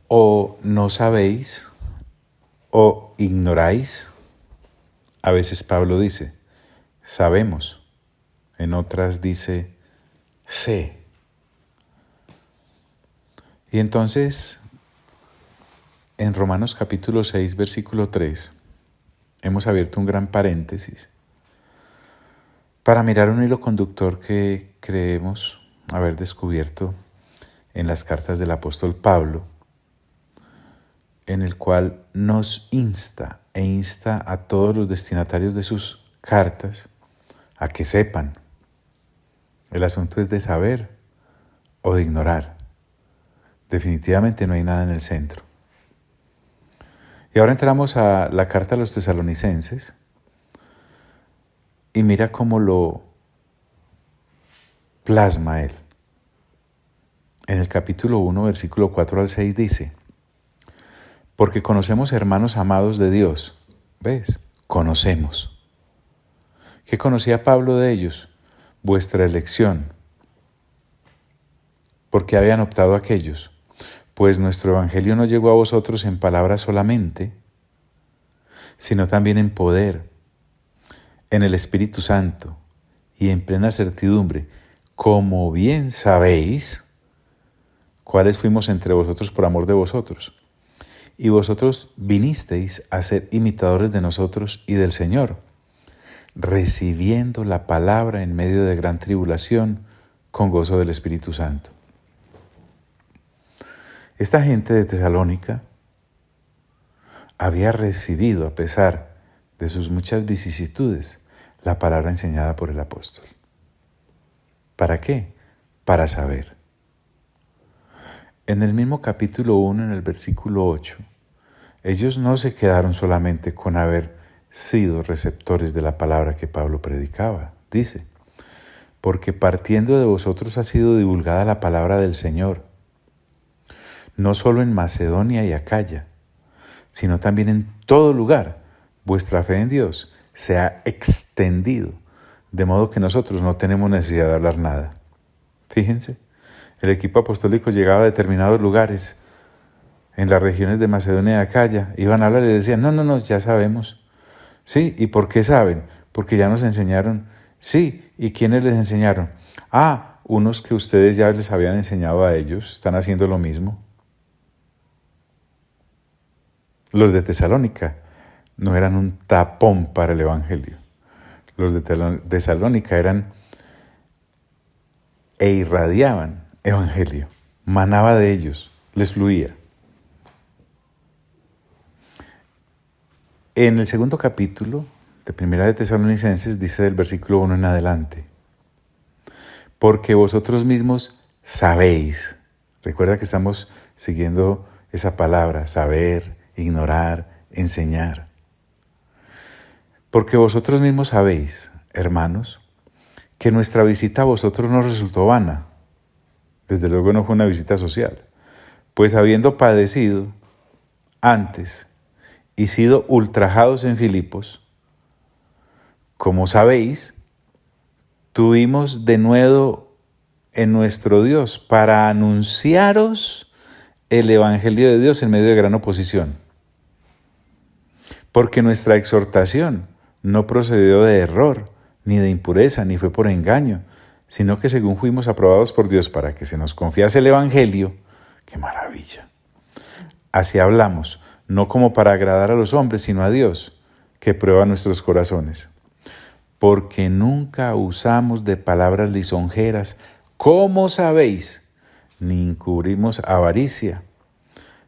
¿O no sabéis o ignoráis? A veces Pablo dice, sabemos. En otras dice, sé. Y entonces, en Romanos capítulo 6, versículo 3, hemos abierto un gran paréntesis para mirar un hilo conductor que creemos haber descubierto en las cartas del apóstol Pablo, en el cual nos insta e insta a todos los destinatarios de sus cartas a que sepan. El asunto es de saber o de ignorar. Definitivamente no hay nada en el centro. Y ahora entramos a la carta a los tesalonicenses y mira cómo lo plasma él. En el capítulo 1, versículo 4 al 6 dice, porque conocemos, hermanos amados de Dios. ¿Ves? Conocemos. ¿Qué conocía Pablo de ellos? Vuestra elección. ¿Por qué habían optado aquellos? Pues nuestro evangelio no llegó a vosotros en palabras solamente, sino también en poder, en el Espíritu Santo y en plena certidumbre, como bien sabéis, cuáles fuimos entre vosotros por amor de vosotros. Y vosotros vinisteis a ser imitadores de nosotros y del Señor, recibiendo la palabra en medio de gran tribulación con gozo del Espíritu Santo. Esta gente de Tesalónica había recibido, a pesar de sus muchas vicisitudes, la palabra enseñada por el apóstol. ¿Para qué? Para saber. En el mismo capítulo 1, en el versículo 8, ellos no se quedaron solamente con haber sido receptores de la palabra que Pablo predicaba. Dice, porque partiendo de vosotros ha sido divulgada la palabra del Señor, no solo en Macedonia y Acaya, sino también en todo lugar. Vuestra fe en Dios se ha extendido, de modo que nosotros no tenemos necesidad de hablar nada. Fíjense, el equipo apostólico llegaba a determinados lugares, en las regiones de Macedonia y Acaya, iban a hablar y decían, no, ya sabemos. Sí, ¿y por qué saben? Porque ya nos enseñaron. Sí, ¿y quiénes les enseñaron? Unos que ustedes ya les habían enseñado a ellos, están haciendo lo mismo. Los de Tesalónica no eran un tapón para el evangelio. Los de Tesalónica eran e irradiaban evangelio, manaba de ellos, les fluía. En el segundo capítulo de Primera de Tesalonicenses dice del versículo 1 en adelante, porque vosotros mismos sabéis, recuerda que estamos siguiendo esa palabra, saber, ignorar, enseñar. Porque vosotros mismos sabéis, hermanos, que nuestra visita a vosotros no resultó vana. Desde luego no fue una visita social, pues habiendo padecido antes y sido ultrajados en Filipos, como sabéis, tuvimos de nuevo en nuestro Dios para anunciaros el Evangelio de Dios en medio de gran oposición. Porque nuestra exhortación no procedió de error, ni de impureza, ni fue por engaño, sino que según fuimos aprobados por Dios para que se nos confiase el Evangelio, ¡qué maravilla! Así hablamos, no como para agradar a los hombres, sino a Dios, que prueba nuestros corazones. Porque nunca usamos de palabras lisonjeras, como sabéis, ni encubrimos avaricia.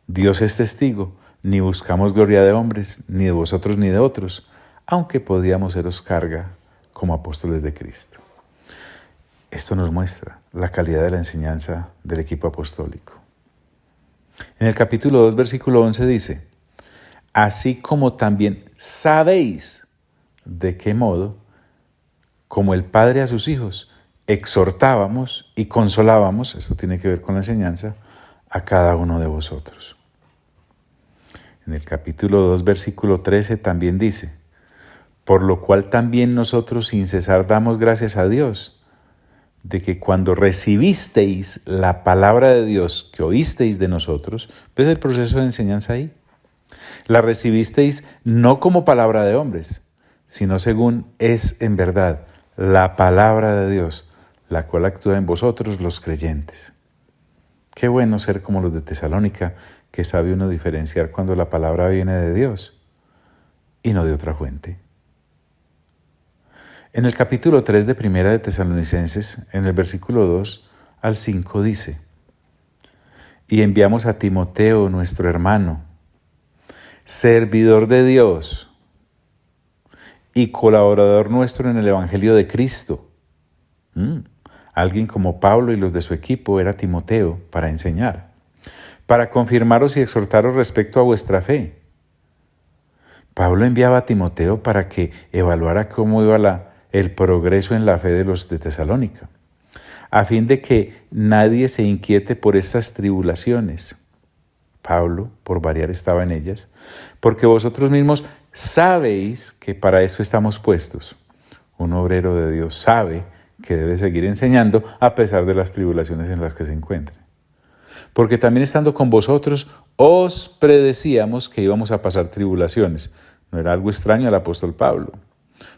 Dios es testigo, ni buscamos gloria de hombres, ni de vosotros ni de otros, aunque podíamos seros carga como apóstoles de Cristo. Esto nos muestra la calidad de la enseñanza del equipo apostólico. En el capítulo 2, versículo 11 dice, así como también sabéis de qué modo, como el Padre a sus hijos, exhortábamos y consolábamos, esto tiene que ver con la enseñanza, a cada uno de vosotros. En el capítulo 2, versículo 13 también dice, por lo cual también nosotros sin cesar damos gracias a Dios, de que cuando recibisteis la palabra de Dios que oísteis de nosotros, ¿ves el proceso de enseñanza ahí? La recibisteis no como palabra de hombres, sino según es en verdad la palabra de Dios, la cual actúa en vosotros los creyentes. Qué bueno ser como los de Tesalónica, que sabe uno diferenciar cuando la palabra viene de Dios y no de otra fuente. En el capítulo 3 de Primera de Tesalonicenses, en el versículo 2 al 5 dice: y enviamos a Timoteo, nuestro hermano, servidor de Dios y colaborador nuestro en el Evangelio de Cristo. Alguien como Pablo y los de su equipo era Timoteo para enseñar, para confirmaros y exhortaros respecto a vuestra fe. Pablo enviaba a Timoteo para que evaluara cómo iba el progreso en la fe de los de Tesalónica, a fin de que nadie se inquiete por estas tribulaciones. Pablo, por variar, estaba en ellas, porque vosotros mismos sabéis que para esto estamos puestos. Un obrero de Dios sabe que debe seguir enseñando a pesar de las tribulaciones en las que se encuentre. Porque también estando con vosotros, os predecíamos que íbamos a pasar tribulaciones. No era algo extraño al apóstol Pablo,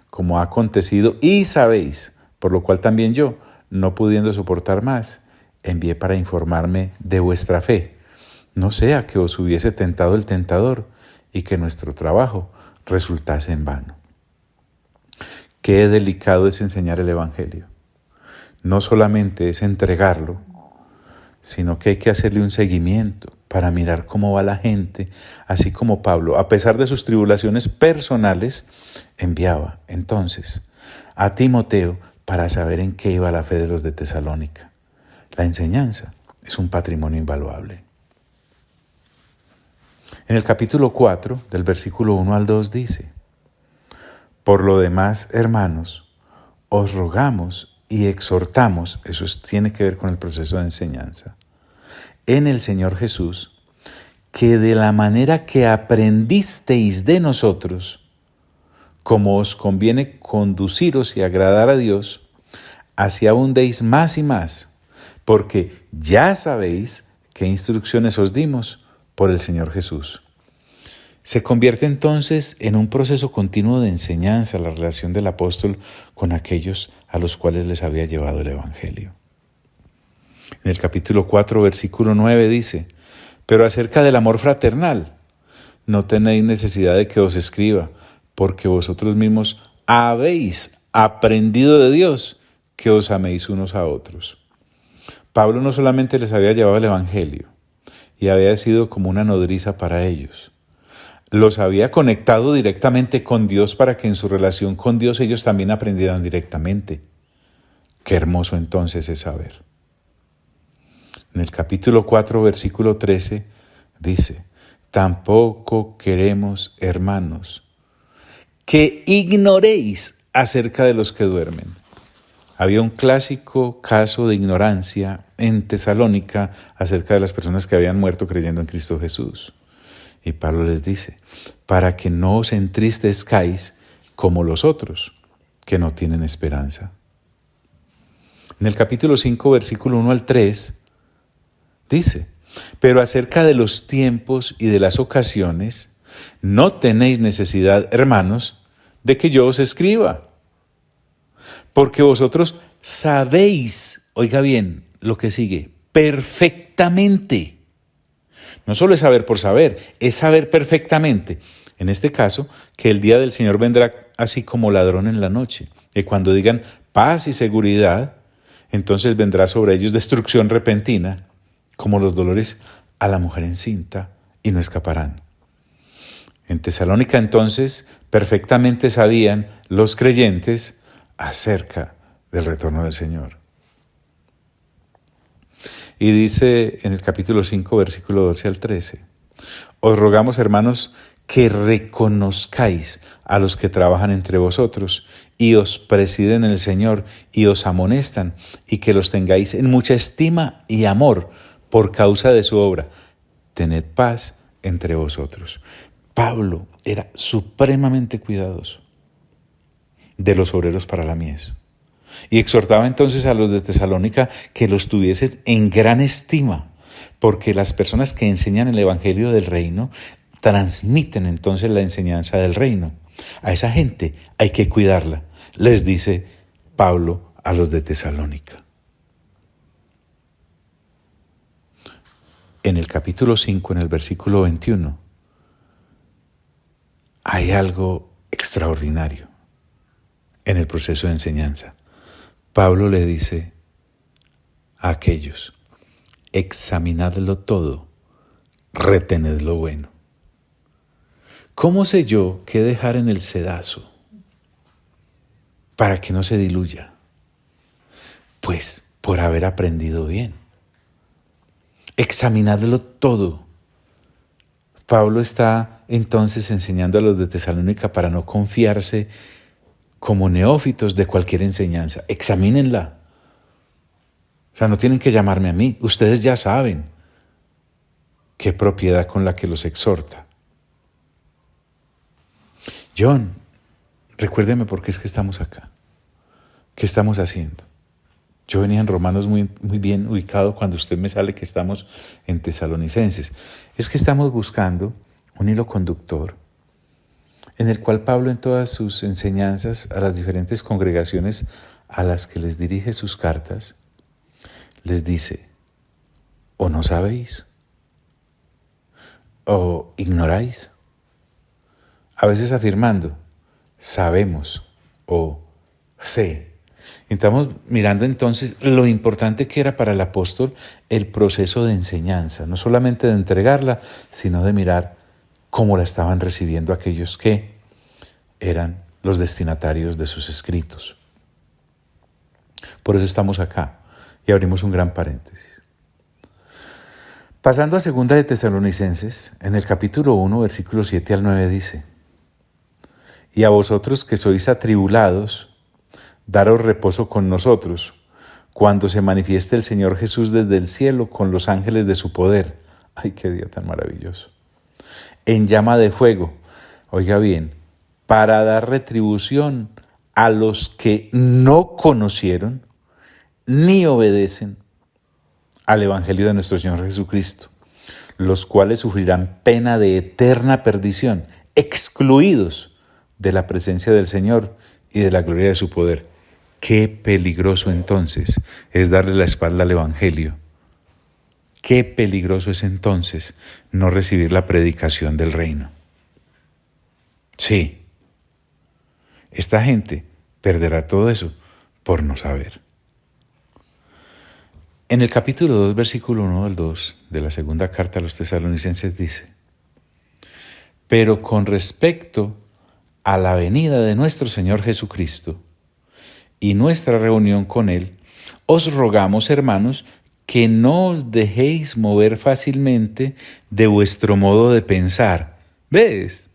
como ha acontecido y sabéis, por lo cual también yo, no pudiendo soportar más, envié para informarme de vuestra fe, no sea que os hubiese tentado el tentador y que nuestro trabajo resultase en vano. Qué delicado es enseñar el Evangelio. No solamente es entregarlo, sino que hay que hacerle un seguimiento para mirar cómo va la gente, así como Pablo, a pesar de sus tribulaciones personales, enviaba entonces a Timoteo para saber en qué iba la fe de los de Tesalónica. La enseñanza es un patrimonio invaluable. En el capítulo 4, del versículo 1 al 2 dice: por lo demás, hermanos, os rogamos y exhortamos, eso tiene que ver con el proceso de enseñanza, en el Señor Jesús, que de la manera que aprendisteis de nosotros, como os conviene conduciros y agradar a Dios, así abundéis más y más, porque ya sabéis qué instrucciones os dimos por el Señor Jesús. Se convierte entonces en un proceso continuo de enseñanza la relación del apóstol con aquellos a los cuales les había llevado el Evangelio. En el capítulo 4, versículo 9 dice: pero acerca del amor fraternal, no tenéis necesidad de que os escriba, porque vosotros mismos habéis aprendido de Dios que os améis unos a otros. Pablo no solamente les había llevado el Evangelio y había sido como una nodriza para ellos, los había conectado directamente con Dios para que en su relación con Dios ellos también aprendieran directamente. Qué hermoso entonces es saber. En el capítulo 4, versículo 13, dice: tampoco queremos, hermanos, que ignoréis acerca de los que duermen. Había un clásico caso de ignorancia en Tesalónica acerca de las personas que habían muerto creyendo en Cristo Jesús. Y Pablo les dice: para que no os entristezcáis como los otros, que no tienen esperanza. En el capítulo 5, versículo 1 al 3, dice: pero acerca de los tiempos y de las ocasiones, no tenéis necesidad, hermanos, de que yo os escriba, porque vosotros sabéis, oiga bien lo que sigue, perfectamente. No solo es saber por saber, es saber perfectamente. En este caso, que el día del Señor vendrá así como ladrón en la noche. Y cuando digan paz y seguridad, entonces vendrá sobre ellos destrucción repentina, como los dolores a la mujer encinta, y no escaparán. En Tesalónica entonces perfectamente sabían los creyentes acerca del retorno del Señor. Y dice en el capítulo 5, versículo 12 al 13, os rogamos, hermanos, que reconozcáis a los que trabajan entre vosotros y os presiden en el Señor y os amonestan, y que los tengáis en mucha estima y amor por causa de su obra. Tened paz entre vosotros. Pablo era supremamente cuidadoso de los obreros para la mies. Y exhortaba entonces a los de Tesalónica que los tuviesen en gran estima, porque las personas que enseñan el Evangelio del Reino transmiten entonces la enseñanza del Reino. A esa gente hay que cuidarla, les dice Pablo a los de Tesalónica. En el capítulo 5, en el versículo 21, hay algo extraordinario en el proceso de enseñanza. Pablo le dice a aquellos: examinadlo todo, retened lo bueno. ¿Cómo sé yo qué dejar en el cedazo para que no se diluya? Pues por haber aprendido bien. Examinadlo todo. Pablo está entonces enseñando a los de Tesalónica para no confiarse como neófitos de cualquier enseñanza. Examínenla. O sea, no tienen que llamarme a mí. Ustedes ya saben qué propiedad con la que los exhorta. John, recuérdeme por qué es que estamos acá. ¿Qué estamos haciendo? Yo venía en Romanos muy bien ubicado cuando usted me sale que estamos en Tesalonicenses. Es que estamos buscando un hilo conductor en el cual Pablo en todas sus enseñanzas a las diferentes congregaciones a las que les dirige sus cartas, les dice: o no sabéis, o ignoráis. A veces afirmando: sabemos o sé. Estamos mirando entonces lo importante que era para el apóstol el proceso de enseñanza, no solamente de entregarla, sino de mirar cómo la estaban recibiendo aquellos que eran los destinatarios de sus escritos. Por eso estamos acá y abrimos un gran paréntesis. Pasando a 2 de Tesalonicenses, en el capítulo 1, versículos 7 al 9 dice: y a vosotros que sois atribulados, daros reposo con nosotros, cuando se manifieste el Señor Jesús desde el cielo con los ángeles de su poder. ¡Ay, qué día tan maravilloso! En llama de fuego, oiga bien, para dar retribución a los que no conocieron ni obedecen al Evangelio de nuestro Señor Jesucristo, los cuales sufrirán pena de eterna perdición, excluidos de la presencia del Señor y de la gloria de su poder. Qué peligroso entonces es darle la espalda al Evangelio. Qué peligroso es entonces no recibir la predicación del reino. Sí, esta gente perderá todo eso por no saber. En el capítulo 2, versículo 1 al 2 de la segunda carta a los tesalonicenses dice: pero con respecto a la venida de nuestro Señor Jesucristo y nuestra reunión con Él, os rogamos, hermanos, que no os dejéis mover fácilmente de vuestro modo de pensar. ¿Ves?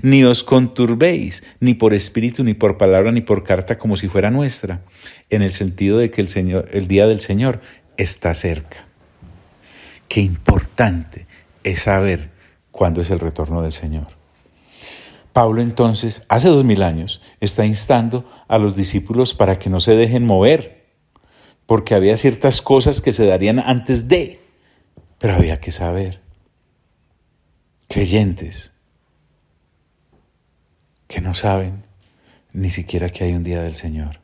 Ni os conturbéis, ni por espíritu, ni por palabra, ni por carta, como si fuera nuestra, en el sentido de que el día del Señor está cerca. Qué importante es saber cuándo es el retorno del Señor. Pablo entonces, hace 2000 años, está instando a los discípulos para que no se dejen mover, porque había ciertas cosas que se darían antes de, pero había que saber. Creyentes que no saben ni siquiera que hay un día del Señor.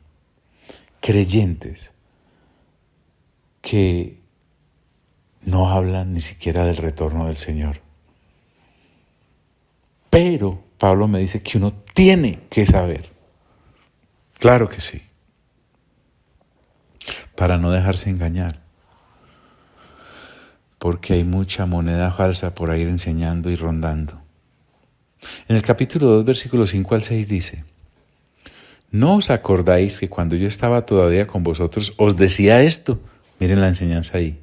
Creyentes que no hablan ni siquiera del retorno del Señor. Pero Pablo me dice que uno tiene que saber. Claro que sí. Para no dejarse engañar. Porque hay mucha moneda falsa por ahí enseñando y rondando. En el capítulo 2, versículos 5 al 6 dice: ¿no os acordáis que cuando yo estaba todavía con vosotros os decía esto? Miren la enseñanza ahí.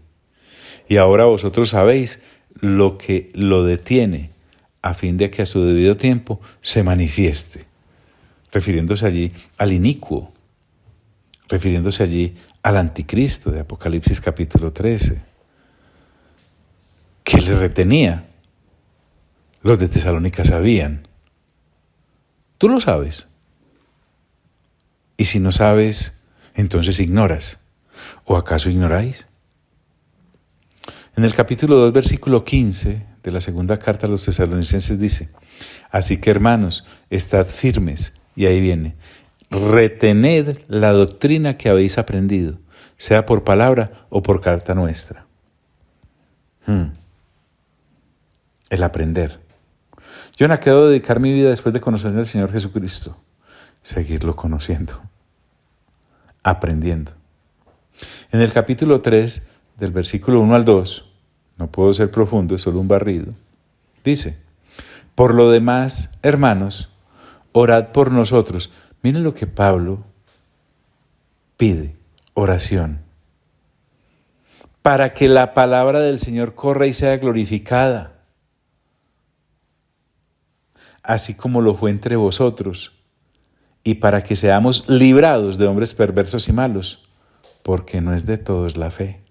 Y ahora vosotros sabéis lo que lo detiene, a fin de que a su debido tiempo se manifieste. Refiriéndose allí al inicuo, refiriéndose allí al anticristo de Apocalipsis capítulo 13. ¿Qué le retenía? Los de Tesalónica sabían. ¿Tú lo sabes? Y si no sabes, entonces ignoras. ¿O acaso ignoráis? En el capítulo 2, versículo 15 de la segunda carta a los tesalonicenses dice: así que, hermanos, estad firmes, y ahí viene, retened la doctrina que habéis aprendido, sea por palabra o por carta nuestra. El aprender. Yo no quiero dedicar mi vida después de conocer al Señor Jesucristo, seguirlo conociendo, aprendiendo. En el capítulo 3, del versículo 1 al 2, no puedo ser profundo, es solo un barrido, dice: por lo demás, hermanos, orad por nosotros. Miren lo que Pablo pide, oración, para que la palabra del Señor corra y sea glorificada, así como lo fue entre vosotros, y para que seamos librados de hombres perversos y malos, porque no es de todos la fe.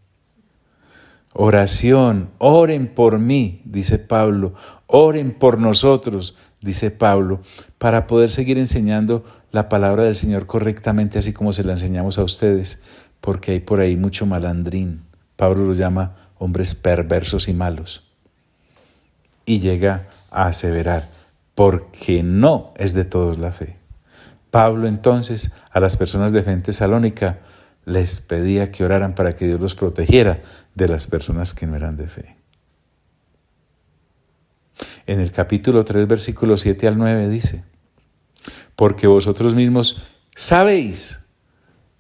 Oración, oren por mí, dice Pablo, oren por nosotros, dice Pablo, para poder seguir enseñando la palabra del Señor correctamente, así como se la enseñamos a ustedes, porque hay por ahí mucho malandrín. Pablo los llama hombres perversos y malos. Y llega a aseverar, porque no es de todos la fe. Pablo entonces a las personas de fe en Tesalónica les pedía que oraran para que Dios los protegiera de las personas que no eran de fe. En el capítulo 3, versículos 7 al 9 dice: porque vosotros mismos sabéis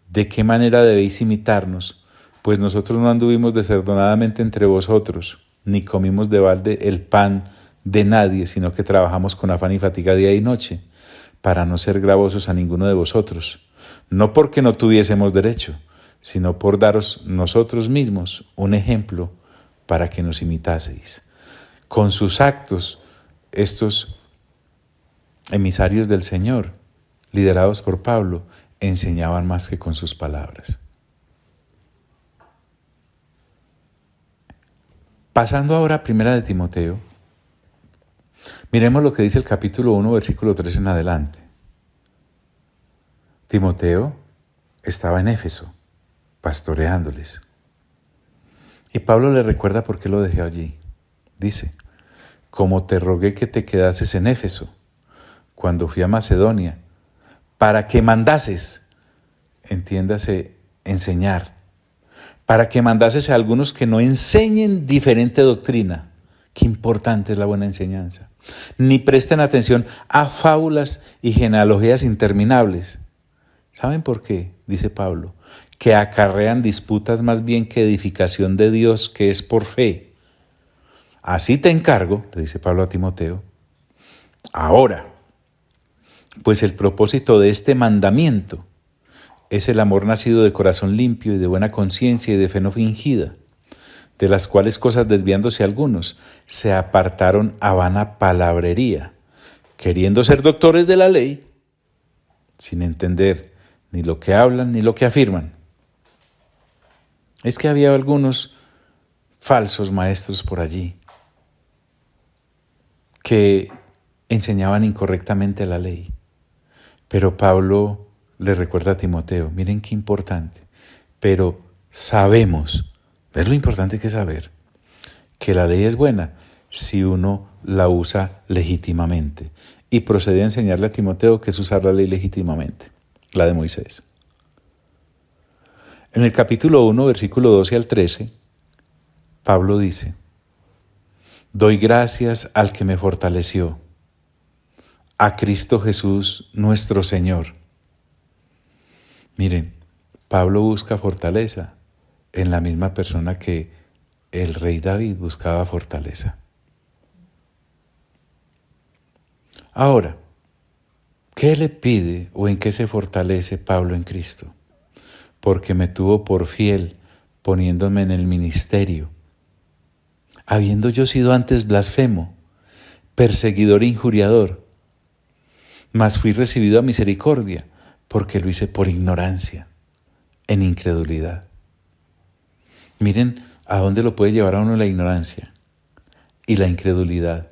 de qué manera debéis imitarnos, pues nosotros no anduvimos desordenadamente entre vosotros, ni comimos de balde el pan de nadie, sino que trabajamos con afán y fatiga día y noche, para no ser gravosos a ninguno de vosotros, no porque no tuviésemos derecho, sino por daros nosotros mismos un ejemplo para que nos imitaseis. Con sus actos, estos emisarios del Señor, liderados por Pablo, enseñaban más que con sus palabras. Pasando ahora a Primera de Timoteo, miremos lo que dice el capítulo 1, versículo 3 en adelante. Timoteo estaba en Éfeso, pastoreándoles. Y Pablo le recuerda por qué lo dejé allí. Dice: como te rogué que te quedases en Éfeso, cuando fui a Macedonia, para que mandases, entiéndase, enseñar, para que mandases a algunos que no enseñen diferente doctrina. Qué importante es la buena enseñanza. Ni presten atención a fábulas y genealogías interminables. ¿Saben por qué? Dice Pablo, que acarrean disputas más bien que edificación de Dios, que es por fe. Así te encargo, le dice Pablo a Timoteo, ahora, pues el propósito de este mandamiento es el amor nacido de corazón limpio y de buena conciencia y de fe no fingida, de las cuales cosas desviándose algunos se apartaron a vana palabrería, queriendo ser doctores de la ley, sin entender ni lo que hablan ni lo que afirman. Es que había algunos falsos maestros por allí que enseñaban incorrectamente la ley. Pero Pablo le recuerda a Timoteo, miren qué importante, pero sabemos, ¿ves lo importante que es saber? Que la ley es buena si uno la usa legítimamente. Y procede a enseñarle a Timoteo que es usar la ley legítimamente, la de Moisés. En el capítulo 1, versículo 12 al 13, Pablo dice: doy gracias al que me fortaleció, a Cristo Jesús nuestro Señor. Miren, Pablo busca fortaleza en la misma persona que el rey David buscaba fortaleza. Ahora, ¿qué le pide o en qué se fortalece Pablo en Cristo? Porque me tuvo por fiel, poniéndome en el ministerio, habiendo yo sido antes blasfemo, perseguidor e injuriador, mas fui recibido a misericordia, porque lo hice por ignorancia, en incredulidad. Miren a dónde lo puede llevar a uno la ignorancia y la incredulidad.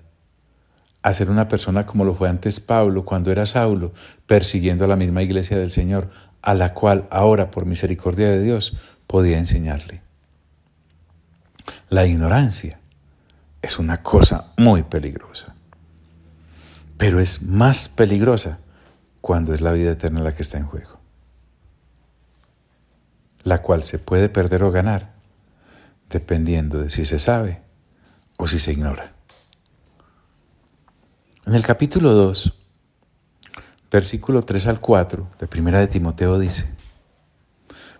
a ser una persona como lo fue antes Pablo cuando era Saulo, persiguiendo a la misma iglesia del Señor, a la cual ahora, por misericordia de Dios, podía enseñarle. La ignorancia es una cosa muy peligrosa, pero es más peligrosa cuando es la vida eterna la que está en juego, la cual se puede perder o ganar dependiendo de si se sabe o si se ignora. En el capítulo 2, versículo 3 al 4 de Primera de Timoteo dice: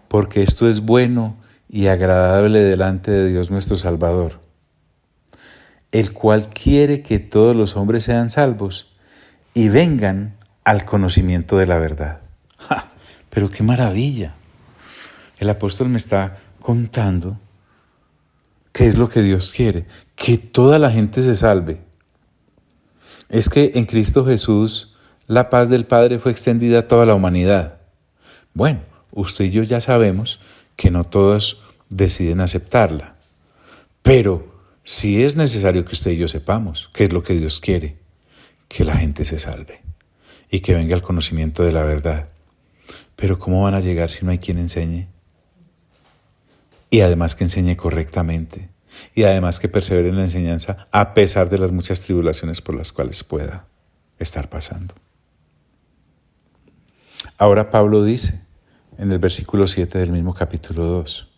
porque esto es bueno y agradable delante de Dios nuestro Salvador, el cual quiere que todos los hombres sean salvos y vengan al conocimiento de la verdad. ¡Ja! Pero qué maravilla. El apóstol me está contando qué es lo que Dios quiere, que toda la gente se salve. Es que en Cristo Jesús la paz del Padre fue extendida a toda la humanidad. Bueno, usted y yo ya sabemos que no todos deciden aceptarla, pero sí es necesario que usted y yo sepamos qué es lo que Dios quiere, que la gente se salve y que venga al conocimiento de la verdad. Pero ¿cómo van a llegar si no hay quien enseñe? Y además que enseñe correctamente, y además que persevere en la enseñanza a pesar de las muchas tribulaciones por las cuales pueda estar pasando. Ahora Pablo dice en el versículo 7 del mismo capítulo 2,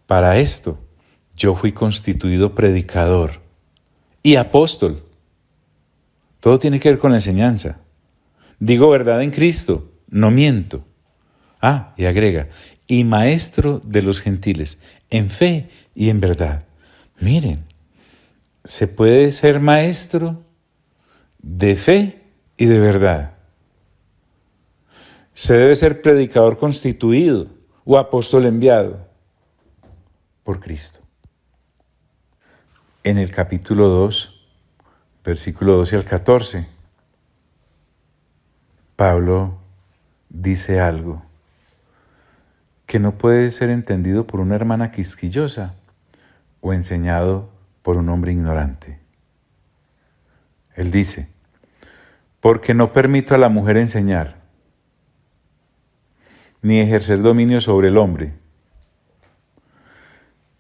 para esto yo fui constituido predicador y apóstol. Todo tiene que ver con la enseñanza. Digo verdad en Cristo, no miento. Y agrega, y maestro de los gentiles, en fe y en verdad. Miren, se puede ser maestro de fe y de verdad. Se debe ser predicador constituido o apóstol enviado por Cristo. En el capítulo 2, versículo 12 al 14, Pablo dice algo que no puede ser entendido por una hermana quisquillosa o enseñado por un hombre ignorante. Él dice, porque no permito a la mujer enseñar, ni ejercer dominio sobre el hombre,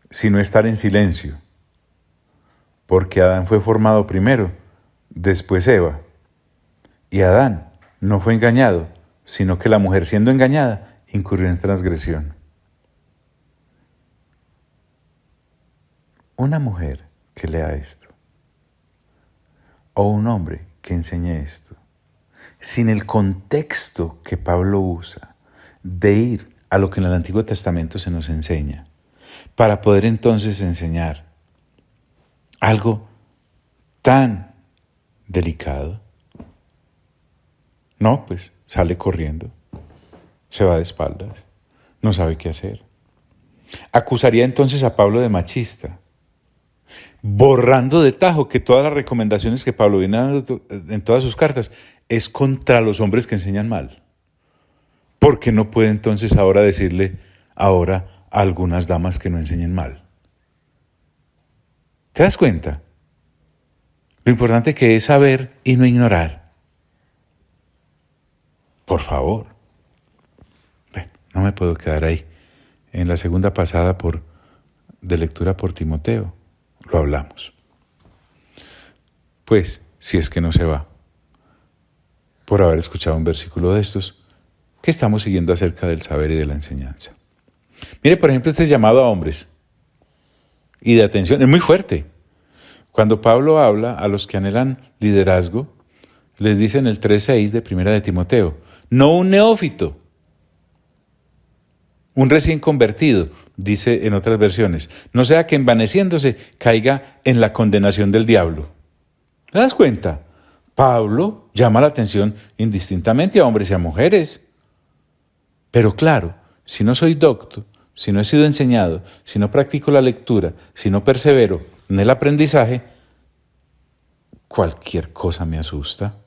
sino estar en silencio, porque Adán fue formado primero, después Eva, y Adán no fue engañado, sino que la mujer siendo engañada incurrió en transgresión. Una mujer que lea esto, o un hombre que enseñe esto, sin el contexto que Pablo usa de ir a lo que en el Antiguo Testamento se nos enseña, para poder entonces enseñar algo tan delicado, no, pues sale corriendo, se va de espaldas, no sabe qué hacer. Acusaría entonces a Pablo de machista, borrando de tajo que todas las recomendaciones que Pablo viene dando en todas sus cartas es contra los hombres que enseñan mal. ¿Por qué no puede entonces ahora decirle ahora a algunas damas que no enseñen mal? ¿Te das cuenta? Lo importante que es saber y no ignorar. Por favor. Bueno, no me puedo quedar ahí. En la segunda pasada de lectura por Timoteo, lo hablamos. Pues, si es que no se va, por haber escuchado un versículo de estos, que estamos siguiendo acerca del saber y de la enseñanza. Mire, por ejemplo, este llamado a hombres y de atención es muy fuerte. Cuando Pablo habla a los que anhelan liderazgo, les dice en el 3:6 de Primera de Timoteo, no un neófito, un recién convertido, dice en otras versiones, no sea que envaneciéndose caiga en la condenación del diablo. ¿Te das cuenta? Pablo llama la atención indistintamente a hombres y a mujeres. Pero claro, si no soy docto, si no he sido enseñado, si no practico la lectura, si no persevero en el aprendizaje, cualquier cosa me asusta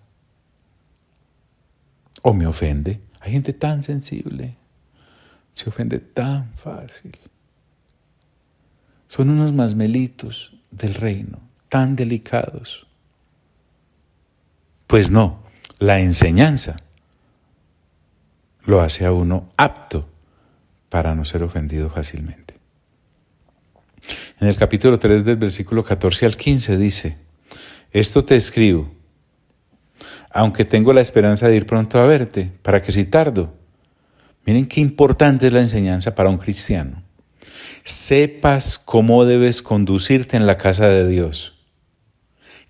o me ofende. Hay gente tan sensible, se ofende tan fácil. Son unos masmelitos del reino, tan delicados. Pues no, la enseñanza lo hace a uno apto para no ser ofendido fácilmente. En el capítulo 3 del versículo 14 al 15 dice: esto te escribo, aunque tengo la esperanza de ir pronto a verte, para que si tardo. Miren qué importante es la enseñanza para un cristiano. Sepas cómo debes conducirte en la casa de Dios,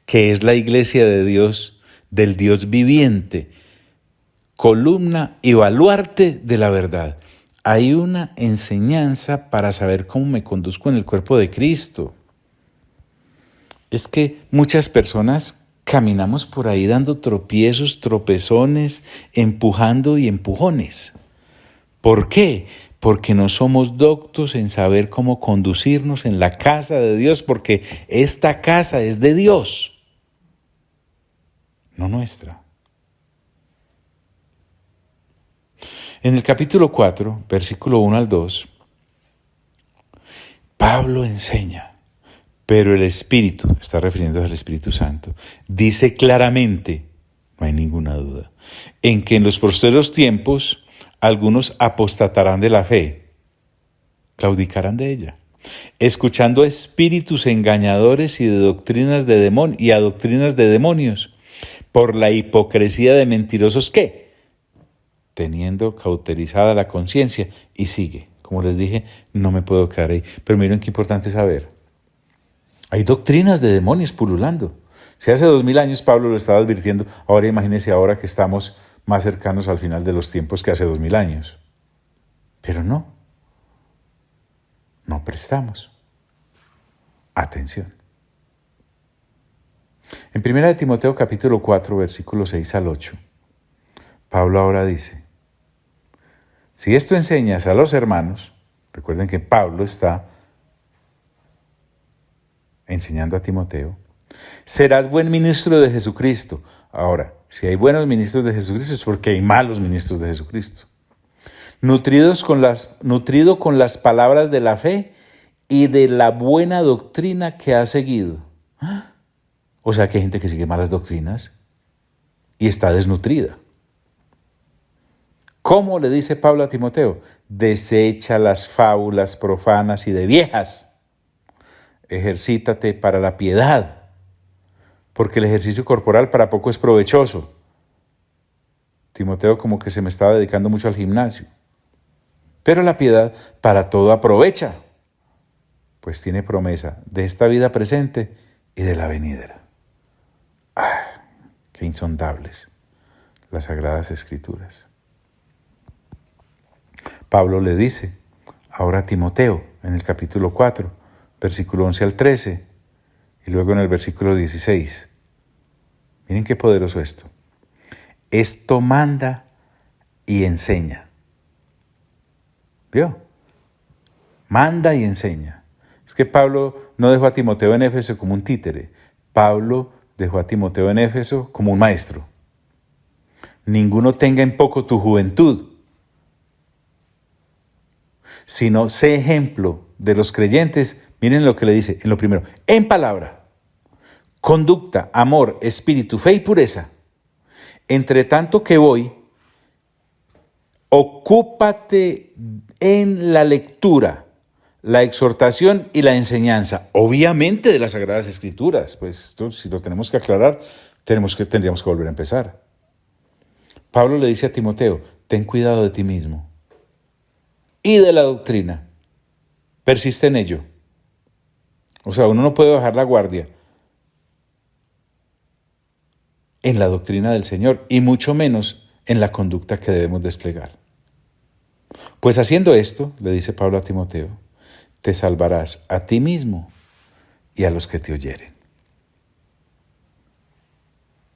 que es la iglesia de Dios, del Dios viviente, columna y baluarte de la verdad. Hay una enseñanza para saber cómo me conduzco en el cuerpo de Cristo. Es que muchas personas caminamos por ahí dando tropiezos, tropezones, empujando y empujones. ¿Por qué? Porque no somos doctos en saber cómo conducirnos en la casa de Dios, porque esta casa es de Dios, no nuestra. En el capítulo 4, versículo 1 al 2, Pablo enseña, pero el Espíritu, está refiriéndose al Espíritu Santo, dice claramente, no hay ninguna duda, en que en los postreros tiempos algunos apostatarán de la fe, claudicarán de ella, escuchando a espíritus engañadores y a doctrinas de demonios, por la hipocresía de mentirosos que, teniendo cauterizada la conciencia, y sigue. Como les dije, no me puedo quedar ahí. Pero miren qué importante saber. Hay doctrinas de demonios pululando. Si hace 2000 años Pablo lo estaba advirtiendo, ahora imagínense ahora que estamos más cercanos al final de los tiempos que hace 2000 años. Pero no prestamos atención. En 1 Timoteo capítulo 4, versículos 6 al 8, Pablo ahora dice: si esto enseñas a los hermanos, recuerden que Pablo está enseñando a Timoteo, serás buen ministro de Jesucristo. Ahora, si hay buenos ministros de Jesucristo es porque hay malos ministros de Jesucristo. Nutrido con las palabras de la fe y de la buena doctrina que has seguido. O sea que hay gente que sigue malas doctrinas y está desnutrida. ¿Cómo le dice Pablo a Timoteo? Desecha las fábulas profanas y de viejas. Ejercítate para la piedad, porque el ejercicio corporal para poco es provechoso. Timoteo como que se me estaba dedicando mucho al gimnasio. Pero la piedad para todo aprovecha, pues tiene promesa de esta vida presente y de la venidera. Qué insondables las Sagradas Escrituras. Pablo le dice ahora a Timoteo en el capítulo 4, versículo 11 al 13, y luego en el versículo 16. Miren qué poderoso esto. Esto manda y enseña. ¿Vio? Manda y enseña. Es que Pablo no dejó a Timoteo en Éfeso como un títere. Pablo dejó a Timoteo en Éfeso como un maestro. Ninguno tenga en poco tu juventud, sino sé ejemplo de los creyentes. Miren lo que le dice en lo primero: en palabra, conducta, amor, espíritu, fe y pureza. Entre tanto que voy, ocúpate en la lectura, la exhortación y la enseñanza, obviamente de las Sagradas Escrituras. Pues esto, si lo tenemos que aclarar, tendríamos que volver a empezar. Pablo le dice a Timoteo: ten cuidado de ti mismo y de la doctrina, persiste en ello. O sea, uno no puede bajar la guardia en la doctrina del Señor y mucho menos en la conducta que debemos desplegar. Pues haciendo esto, le dice Pablo a Timoteo, te salvarás a ti mismo y a los que te oyeren.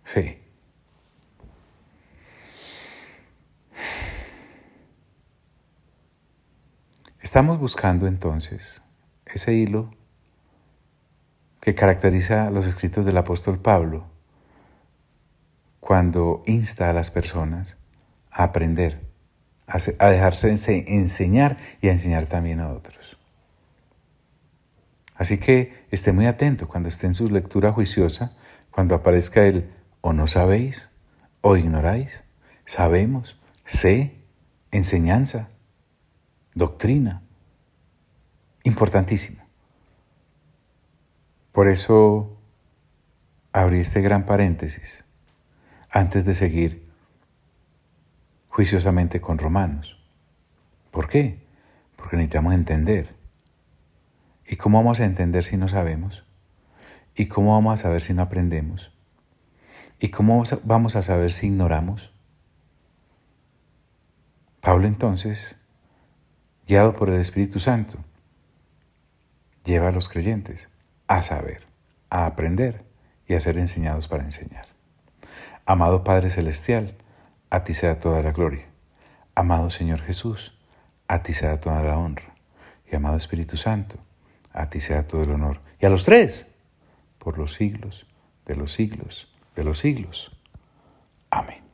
Sí. Estamos buscando entonces ese hilo que caracteriza los escritos del apóstol Pablo cuando insta a las personas a aprender, a dejarse enseñar y a enseñar también a otros. Así que esté muy atento cuando esté en su lectura juiciosa, cuando aparezca el ¿O no sabéis? ¿O ignoráis? Sabemos, sé, enseñanza, doctrina. Importantísimo. Por eso abrí este gran paréntesis antes de seguir juiciosamente con Romanos. ¿Por qué? Porque necesitamos entender. ¿Y cómo vamos a entender si no sabemos? ¿Y cómo vamos a saber si no aprendemos? ¿Y cómo vamos a saber si ignoramos? Pablo entonces, guiado por el Espíritu Santo, lleva a los creyentes a saber, a aprender y a ser enseñados para enseñar. Amado Padre Celestial, a ti sea toda la gloria. Amado Señor Jesús, a ti sea toda la honra. Y amado Espíritu Santo, a ti sea todo el honor. Y a los tres, por los siglos de los siglos de los siglos. Amén.